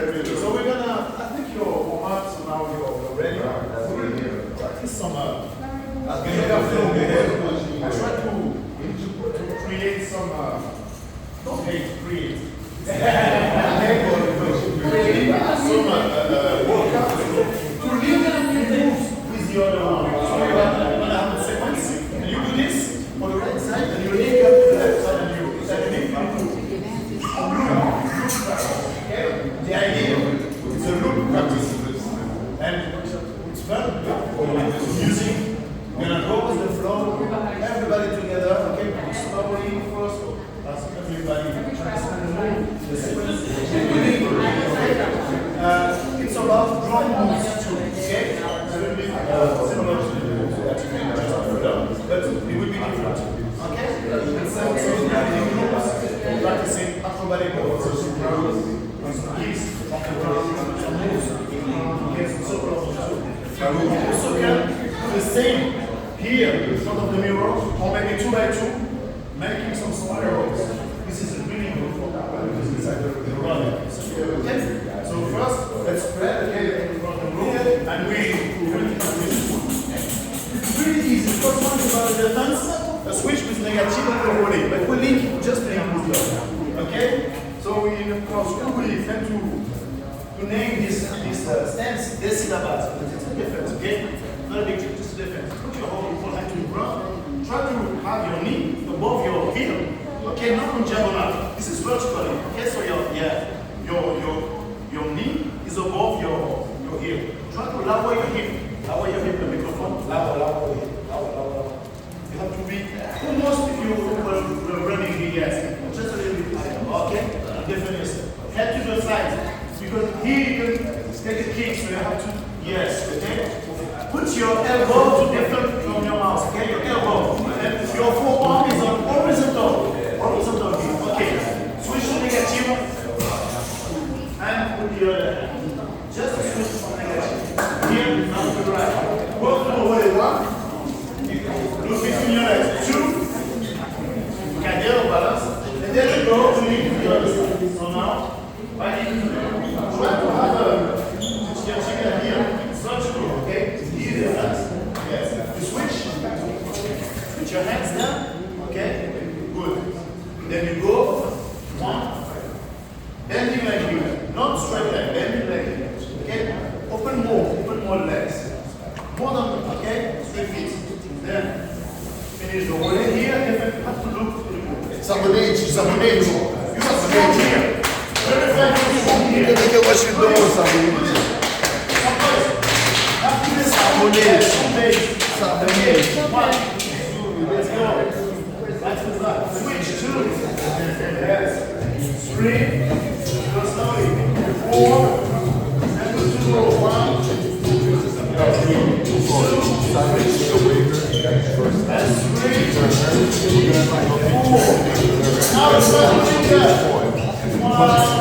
So we're gonna, I think you're warm up, so now you're ready. We're gonna practice some. I try to create some. Don't hate, create. Some workout to lead moves with the other one. So you're gonna have a sequence, and you do this on the right side, and you link up to the left side, and you link up to the idea is a loop practice, and it's fun. Music, we're gonna go with the flow, everybody together, okay? Slowly first, everybody tries to move the sequence. It's about drum moves too, okay? It's a little bit similar to the moves that you can just learn, but it will be different, okay? So practicing acrobatic moves, kicks off the ground, some moves, against the circle of the two. You also can do the same here in front of the mirror, or maybe 2 by 2, making some spirals. This is a really good for that one, because it's like the run. Okay? So first, let's spread, okay, in front of the room, and we will do this one. It's really easy. The first one is about the defense, a switch with negative and rolling, but we link, just link with love. Okay? So in our school, we tend to name this stance decilabats, but it's a difference, okay? Not a big deal, just a difference. Put your whole hand to the ground, try to have your knee above your heel, okay? Not on diagonal, this is vertically, okay? So your knee is above your heel. Try to lower your hip, the microphone, lower your hip, lower. You have to be almost if you were running here, yes, just a little bit higher, okay? Definitely. Head to the side, because here you can take a kick, so you have to, yes, okay? Put your elbow to different from your mouth, okay? Your elbow, and your forearm is on horizontal view, okay? Switch to negative, and put the other hand. Just switch from negative. Here, now to the right. Work to the way, 1. Look between your legs, 2. You can get a balance. And then you go to the other side. So now, try to have a chicken here. It's not true, okay? Here it is. Yes. You switch. Put your hands down. Okay? Good. Then you go. 1. Bending like you. Not straight leg. Bending like you. Okay? Open more legs. More than, okay? Straight feet. Then finish the way here. You have to look to the group. Sabonete. You have to stand here. Very fine. Tem que eu gosto de dois, sabonete. Sabonete. 1. Let's go. Switch 2. Yes. 3. Go slowly. 4. And go 2. 1. 2. And 3. 4. Now it's time to take that. 1. Wow.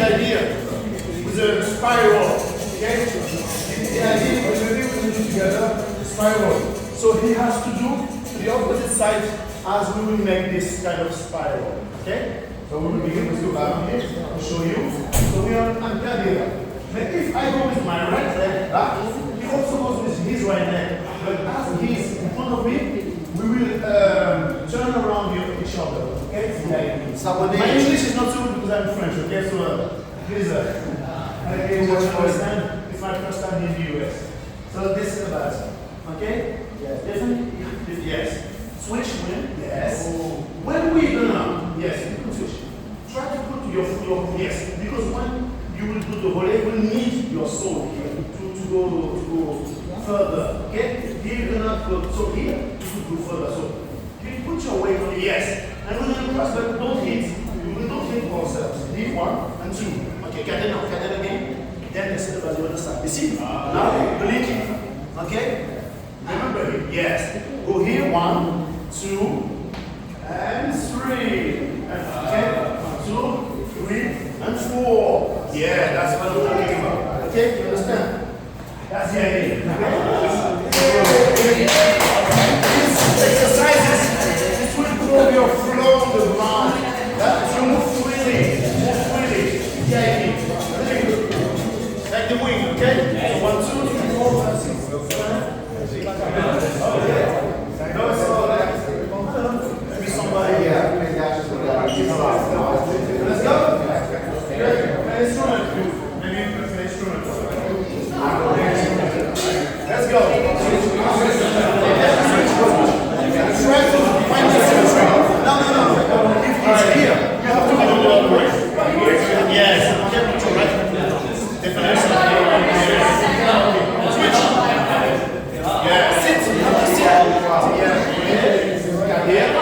idea with a spiral. Okay? The idea is maybe we can do together spiral. So he has to do the opposite side as we will make this kind of spiral. Okay? So we will begin with the back here to show you. So we are on capoeira. But if I go with my right leg back, he also goes with his right leg. But as he's in front of me, we will turn around each other. Okay? My English is not so good because I'm French. Okay? So please, I just understand. It's my first time in the US. So this is the best. Okay? Yes. Definitely. Yes. Switch when? Yes. When we gonna? Yes. You can switch. Try to put your yes. Because when you will do the volley, you will need your soul here to go further. Okay? Here you cannot go. So here you could go further. So you put your weight on the yes. And when you cross, but don't hit. We will not hit ourselves. Leave 1 and 2. Okay, cadena again. Then let's see the other side. You see? Now blink it. Okay? Remember here. Yes. Go here. 1, 2, and 3. Okay? 1, 2, 3, and 4. Yeah, that's what we're talking about. Okay? You understand? That's the idea. Okay? These exercises, this will grow your flow on the ground. That you move freely. The idea. Very good. Like the wing, okay? So 1, 2, 3, 4, 5, 6, 7. Okay? No, it's all right. Maybe somebody here. Let's go. An instrument. Maybe an instrument. Let's go. Try to find the symmetry. No. If it's here, you have to be on the other way. Yes. Okay, put your right. Definition. Yeah. Sit. You have to sit. Yeah.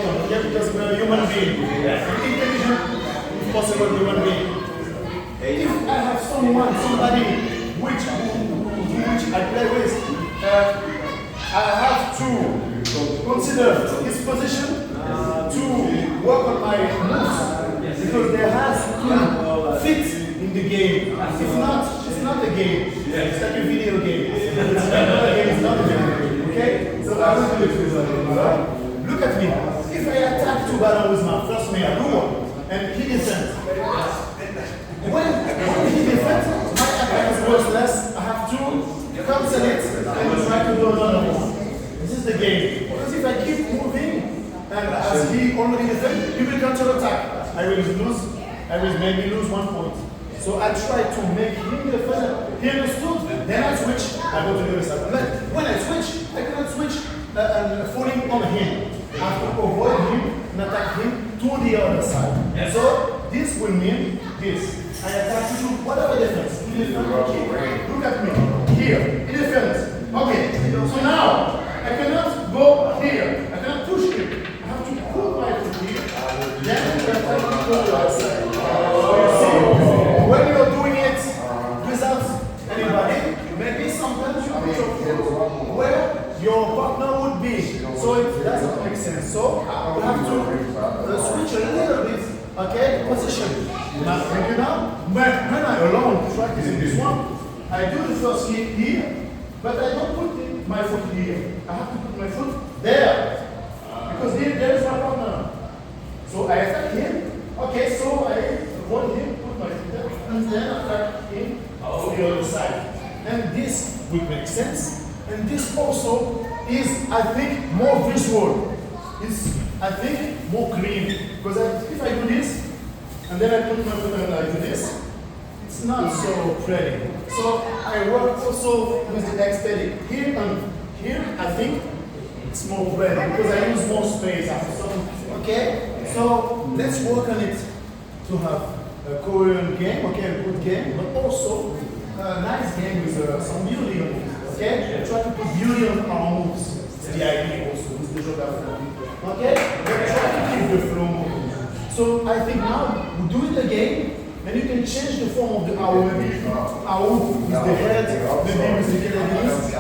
important, okay? Because we're a human being. Intelligent, if possible, human being. If I have somebody which I play with, I have to consider his position to work on my moves because there has to fit in the game. If not, it's not a game. It's like a video game. It's not a game. It's not a video game. Okay? So I will do it with you. Look at me. If I attack two battles with my first man, and he defends. When he defends, my attack is worthless. I have to cancel it and try to do another one. This is the game. Because if I keep moving, and as he already defends, he will counter attack. I will lose. I will maybe lose 1 point. So I try to make him defend. He understood. Then I switch. I go to the other side. But when I switch, I cannot switch falling on him. I have to avoid him and attack him to the other side. So this will mean this. I attack you to whatever defense. He defends. Look at me. Here. He defends. Okay. So now I cannot go here. I cannot push him. I have to put my foot here. Then I attack to the other side. When you're doing it without anybody, maybe sometimes you put your foot where your partner would be. So it doesn't make sense. So you have to switch a little bit, okay, position. Now, when I'm alone practicing this one, I do the first hit here, but I don't put my foot here. I have to put my foot there. Because there is my partner. So I attack him. Okay, so I avoid him, put my foot there, and then attack him to the other side. And this will make sense. And this also is, I think, more visual. It's, I think, more clean. Because if I do this, and then I put my foot and I do this, it's not so pretty. So I work also with the aesthetic. Here and here, I think, it's more pretty because I use more space after some. Okay? So let's work on it to have a coherent game, okay, a good game, but also a nice game with some beauty on it. Okay? Try to put beauty on our moves. It's the idea also, it's the job after. Okay? But try to keep the flow moving. So I think now we do it again, and you can change the form of the owl. Maybe owl with the head, maybe with the knees. You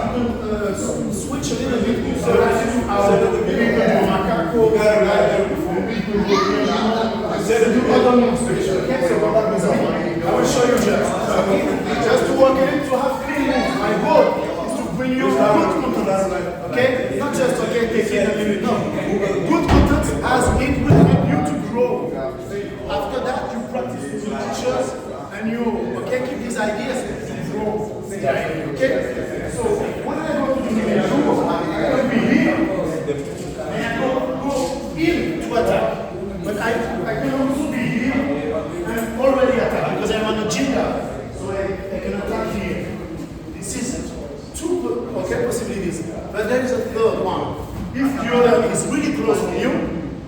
can switch a little bit. So let's do owl. Maybe you can do macaco, maybe you can do other moves. Okay? So what that means, I will show you just. Okay? Just to work in it, to have clean moves. My goal is to bring you good content. Okay? Not just okay, take it and leave it. No. Good content as it will help you to grow. After that, you practice with your teachers and you keep these ideas to grow. Okay? So when I go to the video, I'm going to be here and I go in to attack. But I can also be here and already attack because I'm on a gym guard. So I can attack here. This is two possibilities. But there is a third one. If the other is really close to you,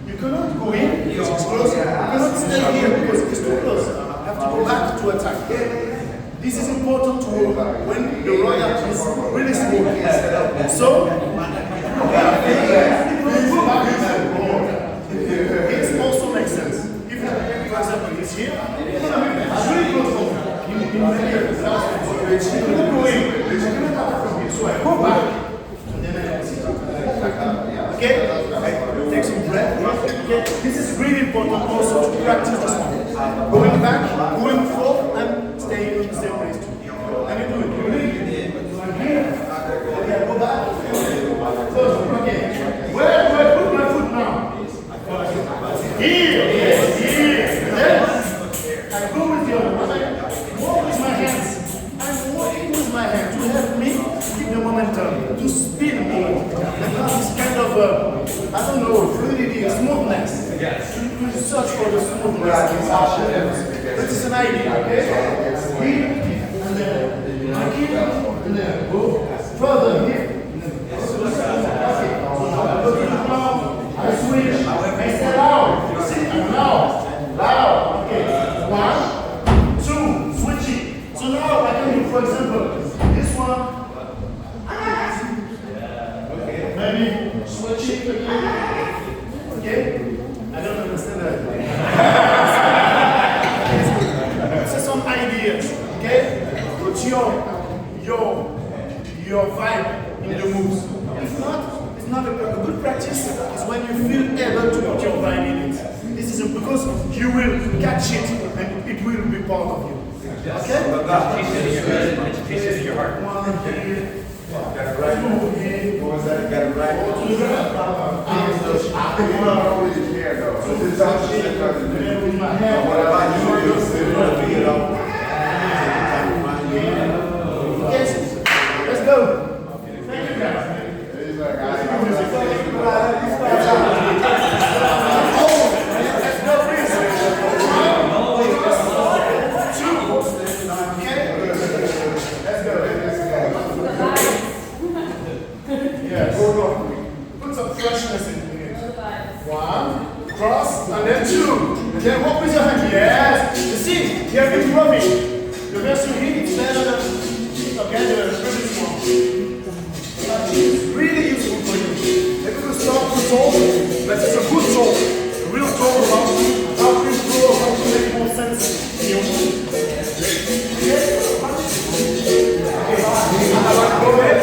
you cannot go in because it's close. You cannot stay here because it's too close. You have to go back to attack. This is important to when the royal is really small. So, it also makes sense. If, for example, it's here, it's really close to me. You cannot go in. You cannot attack from here. So I go back. And then I sit. Okay? Take some breath. Okay? This is really important also to practice this one. Going back, going forth, and staying in the same place too. And you do it. You really here. Okay, go back. So, okay. Where do I put my foot now? Here. Yes, here. Then I go with the other one. I walk with my hands. I'm walking with my hands to help me keep the momentum, to spin me, and have this kind of, I don't know, fluidity, smoothness. You search for the smoothness. This is an idea, okay? Here, and then here, and then go further here. Okay. I switch. I say loud. See, I'm loud. Loud. Okay. 1, 2, switching. So now I can do, for example, this one. Okay. Maybe switching again. Okay. will catch it and it will be part of you. Okay? Pieces in your heart. One here. Got it right. What was that? Got it right. What about you? You'll sit and it off. Yes. Let's go. Thank you guys. Put some freshness in it. One, cross, and then two. And then walk with your hand. Yes. You see, you have been rubbing. The verse you hit is better than the previous one. It's really useful for you. Maybe we'll start with talk, but it's a good talk. A real talk about how to improve, how to make more sense in your life. Okay? Go ahead.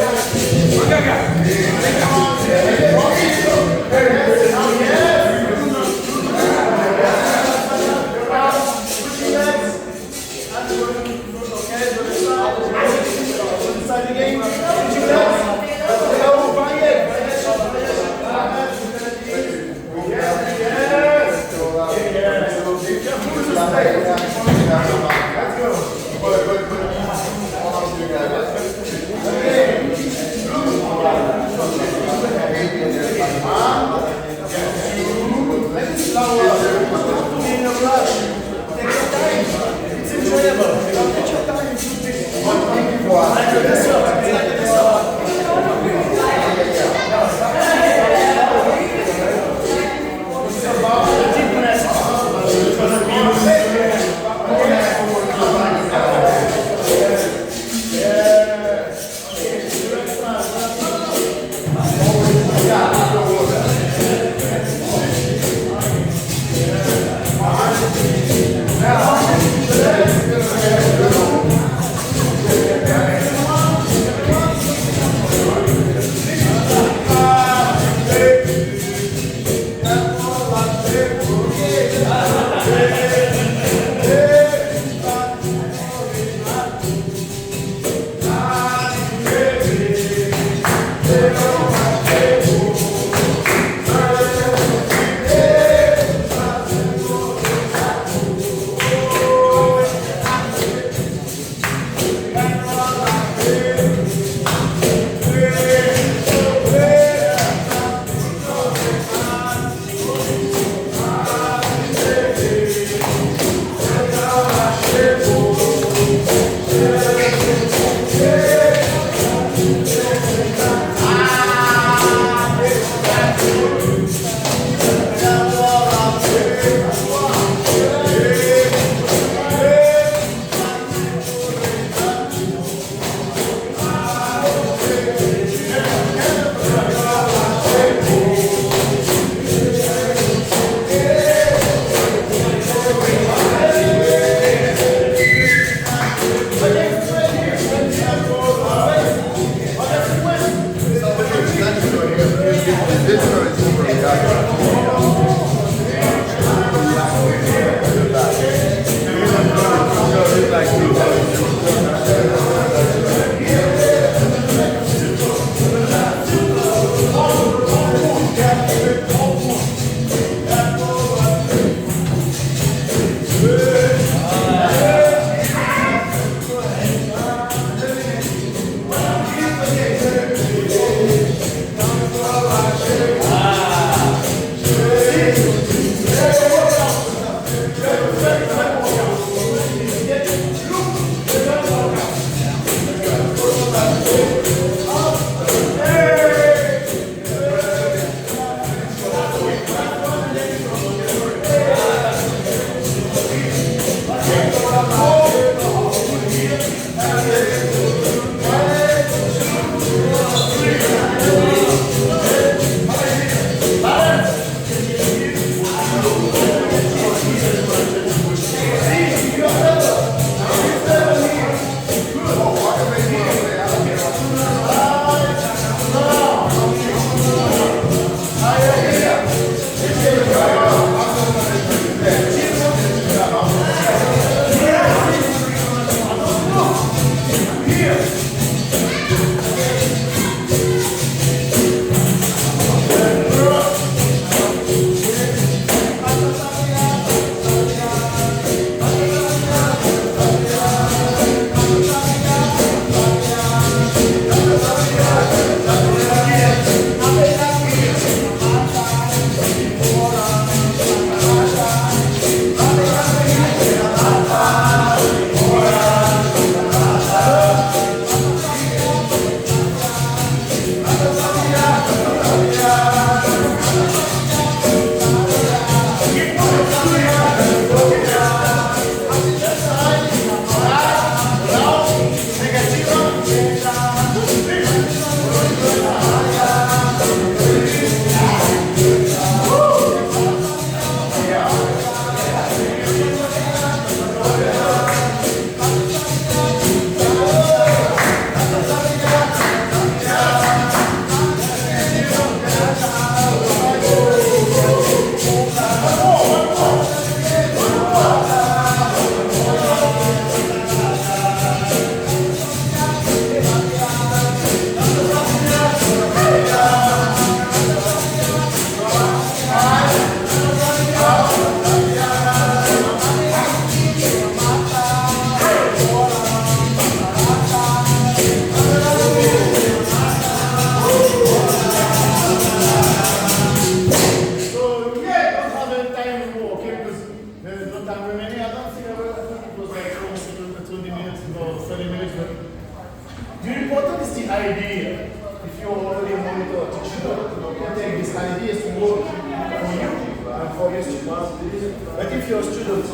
But if you're a student,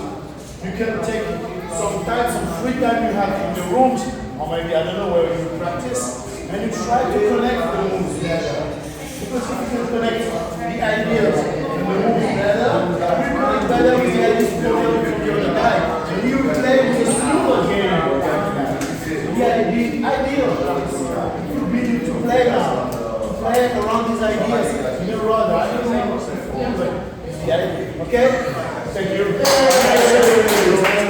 you can take some time, some free time you have in your rooms, or maybe I don't know where you practice, and you try to connect the moves together. Because if you can connect the ideas and the moves together, you connect better with the ideas from the other guy. And you play with a smoother game. The idea would be to play now. Play around these ideas in a row. I don't know. Anyway, it's the idea. Okay? Thank you.